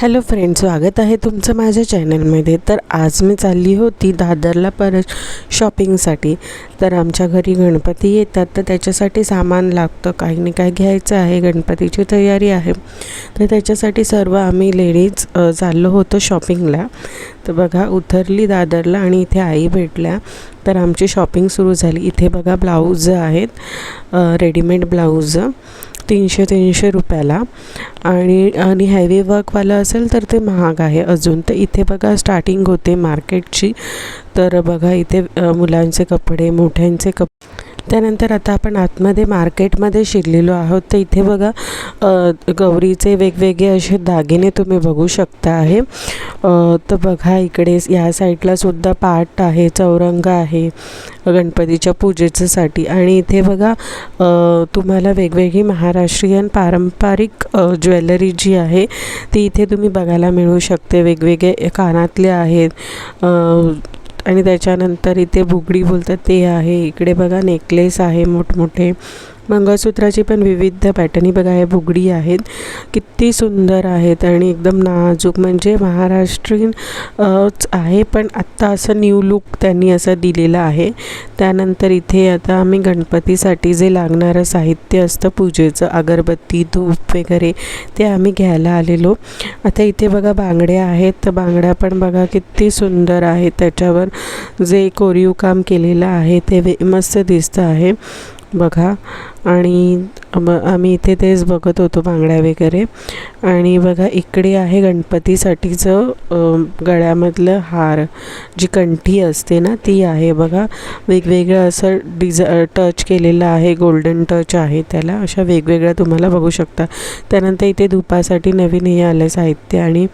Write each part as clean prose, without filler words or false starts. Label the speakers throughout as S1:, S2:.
S1: Hello friend, स्वागत आहे तुमचं माझ्या चॅनलमध्ये. तर आज मी चालली होती दादरला परत शॉपिंगसाठी. तर आमच्या घरी गणपती येतात, तर त्याच्यासाठी सामान लागतं, काही ना काही घ्यायचं आहे, गणपतीची तयारी आहे. तर त्याच्यासाठी सर्व आम्ही लेडीज चाललो होतो शॉपिंगला. तर बघा, उतरली दादरला आणि इथे आई भेटल्या. तर आमची शॉपिंग सुरू झाली. इथे बघा ब्लाऊज आहेत, रेडीमेड ब्लाऊज 300 रुपयाला. आणि हेवी वर्कवाला असेल तर ते महाग आहे अजून. तर इथे बघा स्टार्टिंग होते मार्केटची. तर बघा इथे मुलांचे कपडे, मोठ्यांचे त्यानंतर आता आपण आतमध्ये मार्केटमध्ये शिरलेलो आहोत. तर इथे बघा गौरीचे वेगवेगळे असे दागिने तुम्ही बघू शकता आहे. तर बघा इकडे या साईडला सुद्धा पाट आहे, चौरंग आहे गणपतीच्या पूजेच्यासाठी. आणि इथे बघा तुम्हाला वेगवेगळी महाराष्ट्रीयन पारंपरिक ज्वेलरी जी आहे ती इथे तुम्ही बघायला मिळू शकते. वेगवेगळे कानातले आहेत आणि त्याच्यानंतर इथे बुगडी बोलतात ते आहे. इकडे बघा नेकलेस आहे, मोठमोठे मंगळसूत्राची पण विविध पॅटर्नी बघा. हे बुगडी आहेत, किती सुंदर आहेत आणि एकदम नाजूक, म्हणजे महाराष्ट्रीयन आहे पण आत्ता असं न्यू लुक त्यांनी असं दिलेलं आहे. त्यानंतर इथे आता आम्ही गणपतीसाठी जे लागणारं साहित्य असतं पूजेचं, अगरबत्ती, धूप वगैरे, ते आम्ही घ्यायला आलेलो. आता इथे बघा बांगड्या आहेत. तर बांगड्या पण बघा किती सुंदर आहेत, त्याच्यावर जे कोरीव काम केलेलं आहे ते मस्त दिसतं आहे बघा. आणि आम्ही इथे तेच बघत होतो बांगड्या वगैरे. आणि बघा इकडे आहे गणपतीसाठीचं गळ्यामधलं हार, जी कंठी असते ना ती आहे बघा. वेगवेगळं असं टच केलेलं आहे, गोल्डन टच आहे त्याला, अशा वेगवेगळ्या तुम्हाला बघू शकता. त्यानंतर इथे धुपासाठी नवीन हे आलं साहित्य. आणि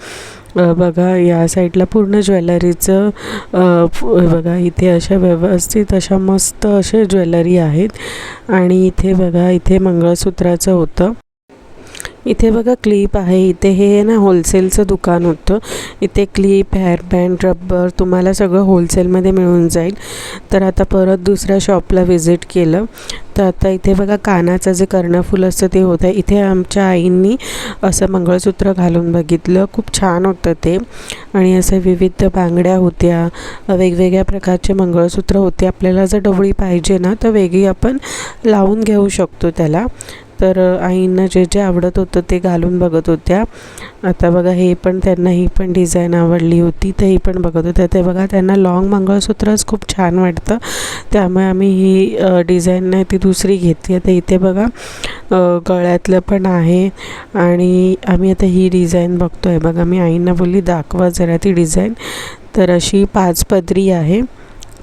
S1: बघा या साईडला पूर्ण ज्वेलरीचं बघा इथे अशा व्यवस्थित अशा मस्त असे ज्वेलरी आहेत. आणि इथे बघा इथे मंगळसूत्राचं होतं. इथे बघा क्लिप आहे. इथे हे ना होलसेलचं दुकान होतं. इथे क्लिप, हेअरबँड, रबर तुम्हाला सगळं होलसेलमध्ये मिळून जाईल. तर आता परत दुसऱ्या शॉपला व्हिजिट केलं. तर आता इथे बघा कानाचं जे कर्णफूल असतं ते होतं. इथे आमच्या आईंनी असं मंगळसूत्र घालून बघितलं, खूप छान होतं ते. आणि असं विविध बांगड्या होत्या, वेगवेगळ्या प्रकारचे मंगळसूत्र होते. आपल्याला जर डवळी पाहिजे ना तर वेगळी आपण लावून घेऊ शकतो त्याला. तर आईंना जे जे आवडत होतं ते घालून बघत होत्या. आता बघा हे पण त्यांना ही पण डिझाईन आवडली होती, तर ही पण बघत होत्या. ते बघा त्यांना लॉंग मंगळसूत्रच खूप छान वाटतं, त्यामुळे आम्ही ही डिझाईन नाही ती दुसरी घेतली. आता इथे बघा गळ्यातलं पण आहे. आणि आम्ही आता ही डिझाईन बघतो आहे बघा. मी आईंना बोलली दाखवा जरा ती डिझाईन. तर अशी 5 पदरी आहे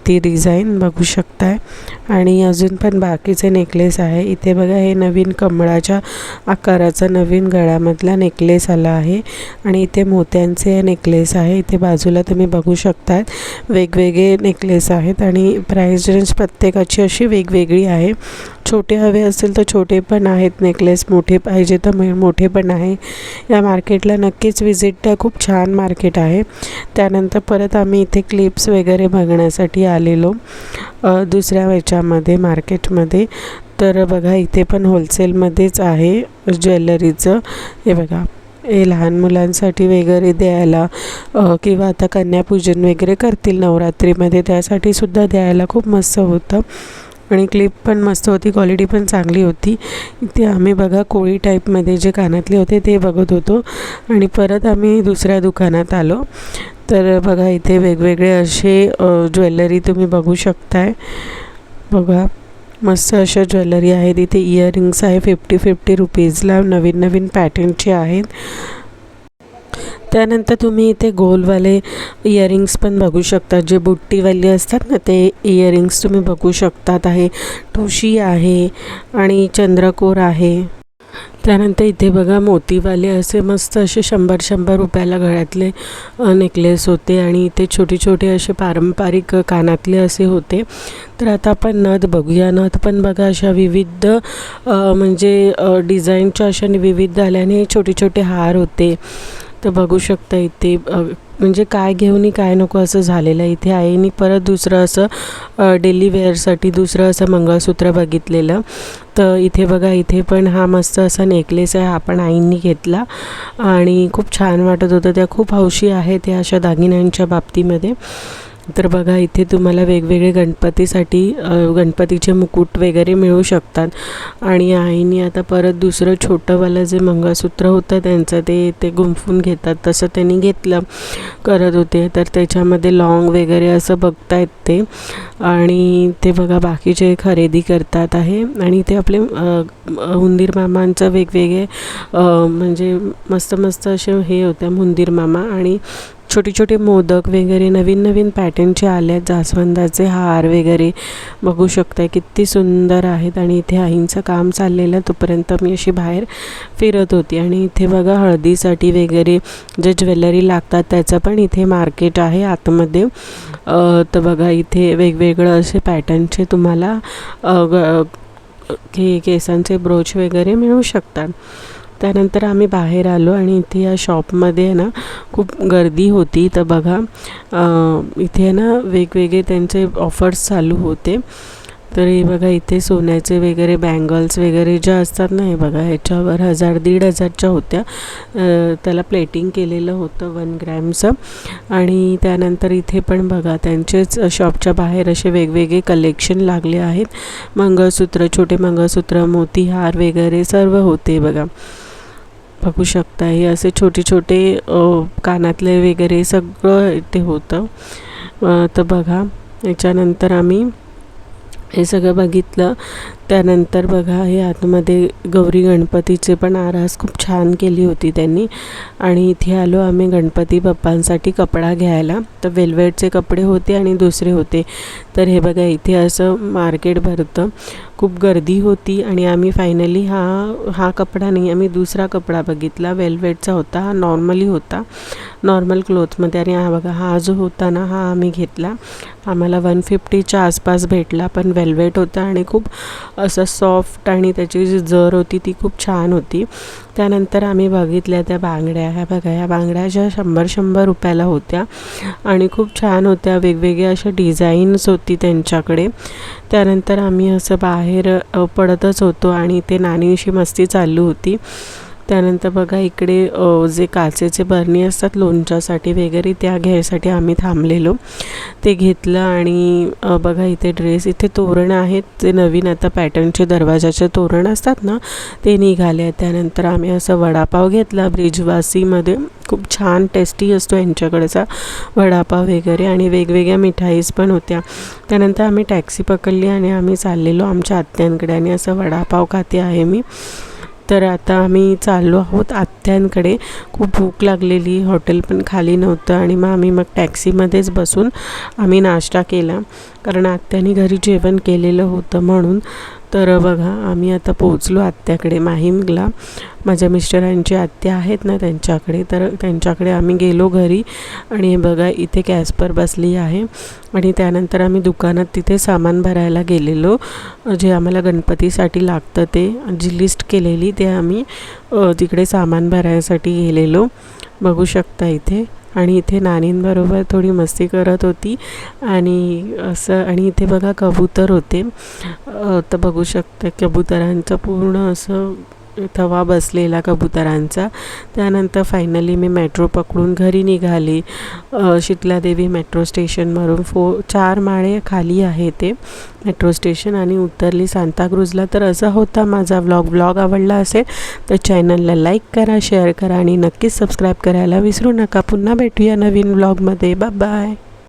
S1: ती डिझाईन बघू शकताय. आणि अजून पण बाकीचे नेकलेस आहे. इथे बघा हे नवीन कमळाच्या आकाराचा नवीन गळ्यामधला नेकलेस आला आहे. आणि इथे मोत्यांचे नेकलेस आहे. इथे बाजूला तुम्ही बघू शकतात वेगवेगळे नेकलेस आहेत. आणि प्राईस रेंज प्रत्येकाची अशी वेगवेगळी आहे. छोटे हवे असेल तर छोटे पण आहेत नेकलेस, मोठे पाहिजे तर मोठे पण आहे. या मार्केटला नक्कीच व्हिजिट द्या, खूप छान मार्केट आहे. त्यानंतर परत आम्ही इथे क्लिप्स वगैरे बघण्यासाठी आलेलो दुसऱ्या ह्याच्यामध्ये मार्केटमध्ये. तर बघा इथे पण होलसेलमध्येच आहे ज्वेलरीचं. हे बघा हे लहान मुलांसाठी वगैरे द्यायला किंवा आता कन्यापूजन वगैरे करतील नवरात्रीमध्ये, त्यासाठी सुद्धा द्यायला खूप मस्त होतं. आणि क्लिप पण मस्त होती, क्वालिटी पण चांगली होती. इथे आम्ही बघा कोळी टाईपमध्ये जे कानातले होते ते बघत होतो. आणि परत आम्ही दुसऱ्या दुकानात आलो. तर बघा इथे वेगवेगळे असे ज्वेलरी तुम्ही बघू शकताय बघा. मस्त अशा ज्वेलरी आहेत. इथे इयरिंग्स आहे 50 रुपीजला, नवीन नवीन पॅटर्नचे आहेत. त्यानंतर तुम्ही इथे गोलवाले इयरिंग्स पण बघू शकता, जे बुट्टीवाले असतात ना ते इयरिंग्स तुम्ही बघू शकतात आहे. ठुशी आहे आणि चंद्रकोर आहे. त्यानंतर इथे बघा मोतीवाले असे मस्त असे 100 रुपयाला गळ्यातले नेकलेस होते. आणि इथे छोटे छोटे असे पारंपरिक कानातले असे होते. तर आता आपण नथ बघूया. नथ पण बघा अशा विविध म्हणजे डिझाईनच्या अशा विविध आल्याने छोटे छोटे हार होते. तर बघू शकता इथे म्हणजे काय घेऊ आणि काय नको असं झालेलं. इथे आईने परत दुसरं असं डेली वेअरसाठी दुसरं असं मंगळसूत्र बघितलेलं. तर इथे बघा, इथे पण हा मस्त असा नेकलेस आहे, हा पण आईंनी घेतला आणि खूप छान वाटत होतं. त्या खूप हौशी आहेत त्या अशा दागिन्यांच्या बाबतीमध्ये. तर बघा, इथे तुम्हाला वेगवेगळे गणपतीसाठी गणपतीचे मुकुट वगैरे मिळू शकतात. आणि आईने आता परत दुसरं छोटंवालं जे मंगळसूत्र होतं त्यांचं ते गुंफून घेतात तसं त्यांनी घेतलं करत होते. तर त्याच्यामध्ये लॉंग वगैरे असं बघतायत ते. आणि ते बघा बाकीचे खरेदी करतात आहे. आणि ते आपले उंदीर मामांचं वेगवेगळे म्हणजे मस्त मस्त असे हे होते उंदीर मामा. आणि छोटे छोटे मोदक वगैरे नवीन नवीन पॅटर्नचे आले आहेत. जास्वंदाचे हार वगैरे बघू शकताय किती सुंदर आहेत. आणि इथे आईंचं काम चाललेलं, तोपर्यंत मी अशी बाहेर फिरत होती. आणि इथे बघा हळदीसाठी वगैरे जे ज्वेलरी लागतात त्याचं पण इथे मार्केट आहे आतमध्ये. तर बघा इथे वेगवेगळं असे पॅटर्नचे तुम्हाला केसांचे ब्रोच वगैरे मिळू शकतात. त्यानंतर आम्ही बाहेर आलो आणि इथे या शॉपमध्ये ना खूप गर्दी होती. तर बघा इथे ना वेगवेगळे त्यांचे ऑफर्स चालू होते. तर हे बघा इथे सोन्याचे वगैरे बँगल्स वगैरे ज्या असतात ना, हे बघा ह्याच्यावर 1000-1500च्या होत्या. त्याला प्लेटिंग केलेलं होतं 1 ग्रॅमचं. आणि त्यानंतर इथे पण बघा त्यांचेच शॉपच्या बाहेर असे वेगवेगळे कलेक्शन लागले आहेत. मंगळसूत्र, छोटे मंगळसूत्र, मोतीहार वगैरे सर्व होते बघा. बघू शकता हे असे छोटे छोटे कानातले वगैरे सगळं इथे होतं. तर बघा याच्यानंतर आम्ही हे सगळं बघितलं. त्यानंतर बघा हे आतमध्ये गौरी गणपतीचे पण आरास खूप छान केली होती त्यांनी. आणि इथे आलो आम्ही गणपती बाप्पांसाठी कपडा घ्यायला. तर वेल्वेटचे कपडे होते आणि दुसरे होते. तर हे बघा इथे असं मार्केट भरतं, खूप गर्दी होती. आणि आम्ही फायनली हा कपडा नाही, आम्ही दुसरा कपडा बघितला. वेल्वेटचा होता, हा नॉर्मली होता, नॉर्मल क्लोथमध्ये. आणि हा बघा हा जो होता ना हा आम्ही घेतला. आम्हाला 150च्या आसपास भेटला, पण वेल्वेट होता आणि खूप असं सॉफ्ट. आणि त्याची जी जर होती ती खूप छान होती. त्यानंतर आम्ही बघितल्या त्या बांगड्या. ह्या बघा ह्या बांगड्या ज्या 100 रुपयाला होत्या आणि खूप छान होत्या. वेगवेगळ्या अशा डिझाईन्स होती त्यांच्याकडे. त्यानंतर आम्ही असं बाहेर पडतच होतो आणि ते नानीशी मस्ती चालू होती. त्यानंतर बघा इकडे जे काचेचे बरणी असतात लोणच्यासाठी वगैरे त्या घ्यायसाठी आम्ही थांबलेलो. ते घेतलं. आणि बघा इथे ड्रेस, इथे तोरण आहेत ते नवीन आता पॅटर्नचे दरवाजाचे तोरण असतात ना ते निघाले. त्यानंतर आम्ही असं वडापाव घेतला ब्रिजवासीमध्ये. खूप छान टेस्टी असतो यांच्याकडचा वडापाव वगैरे. आणि वेगवेगळ्या मिठाईज पण होत्या. त्यानंतर आम्ही टॅक्सी पकडली आणि आम्ही चाललेलो आमच्या आत्यांकडे. आणि असं वडापाव खाते आहे मी. तर आता आम्ही चाललो आहोत आत्यांकडे. खूप भूक लागलेली, हॉटेल पण खाली नव्हतं. आणि मग आम्ही टॅक्सीमध्येच बसून आम्ही नाश्ता केला, कारण आत्याने घरी जेवण केलेलं होतं म्हणून. तर बघा आम्ही आता पोहोचलो आत्याकडे, माहीमला. माझ्या मिस्टरांची आत्या आहेत ना त्यांच्याकडे. तर त्यांच्याकडे आम्ही गेलो घरी. आणि बघा इथे कॅस्पर बसली आहे. आणि त्यानंतर आम्ही दुकानात तिथे सामान भरायला गेलेलो, जे आम्हाला गणपतीसाठी लागतं ते जी लिस्ट केलेली ते आम्ही तिकडे सामान भरायसाठी गेलेलो. बघू शकता इथे. आणि इथे नानींबरोबर थोडी मस्ती करत होती. आणि असं, आणि इथे बघा कबूतर होते. तर बघू शकता कबुतरांचं पूर्ण असं थवा बसलेला कबुतरांचा. त्यानंतर फायनली मी मेट्रो पकडून घरी निघाली. शीतलादेवी मेट्रो स्टेशनवरून 4 माळे खाली आहे ते मेट्रो स्टेशन. आणि उतरली सांताक्रूजला. तर असा होता माझा व्लॉग आवडला असेल तर चॅनलला लाईक करा, शेअर करा आणि नक्कीच सबस्क्राईब करायला विसरू नका. पुन्हा भेटूया नवीन व्लॉगमध्ये. Bye bye.